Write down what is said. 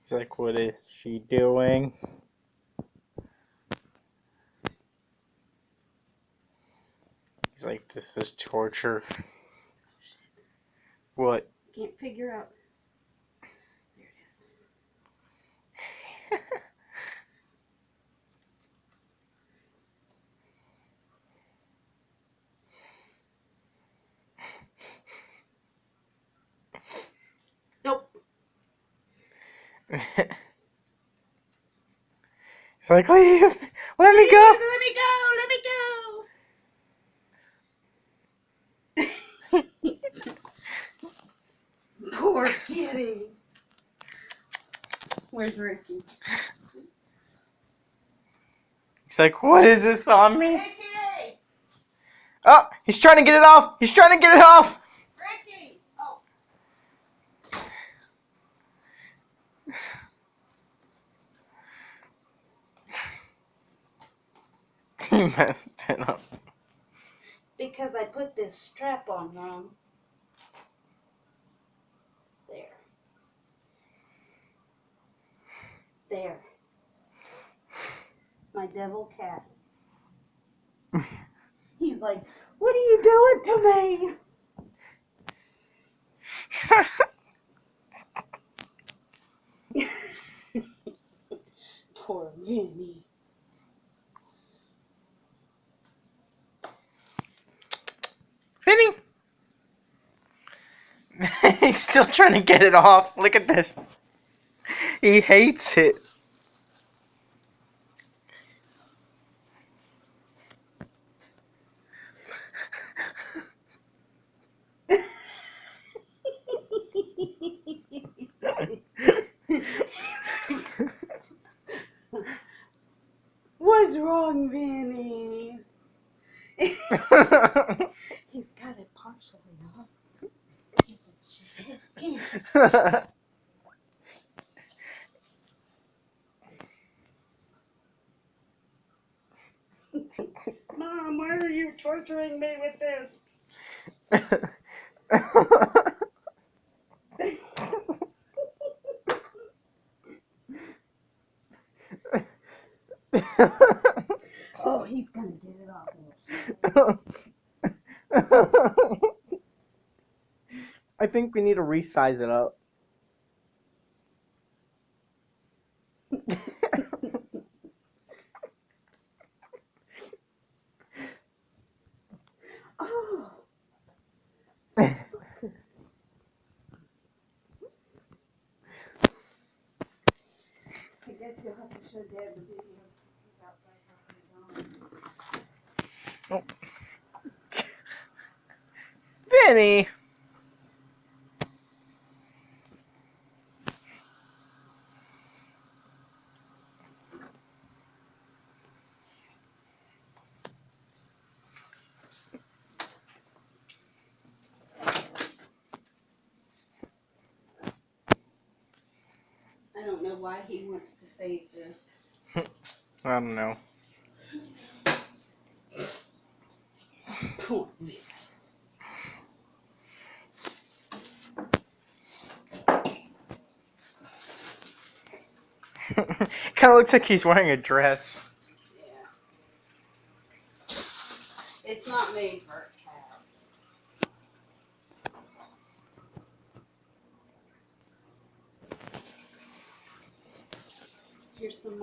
He's like, what is she doing? He's like, this is torture. What? Can't figure out. There it is. Nope. He's like, leave! Let me go! Let me go! Let me go! Poor kitty. Where's Ricky? He's like, what is this on me? Ricky! Oh, he's trying to get it off! He's trying to get it off! Ricky! Oh. He messed it up. Because I put this strap on wrong. There. There. My devil cat. He's like, what are you doing to me? Poor Vinny. Vinny! He's still trying to get it off. Look at this. He hates it. What's wrong, Vinny? He's got it partially off. Mom, why are you torturing me with this? Oh, he's gonna get it off. I think we need to resize it up. Oh. I guess you'll have to show Dad the video. Oh. Vinny! I don't know why he wants to save this. I don't know. Poor me. Kind of looks like he's wearing a dress. Yeah. It's not made for a cat. Here's some more.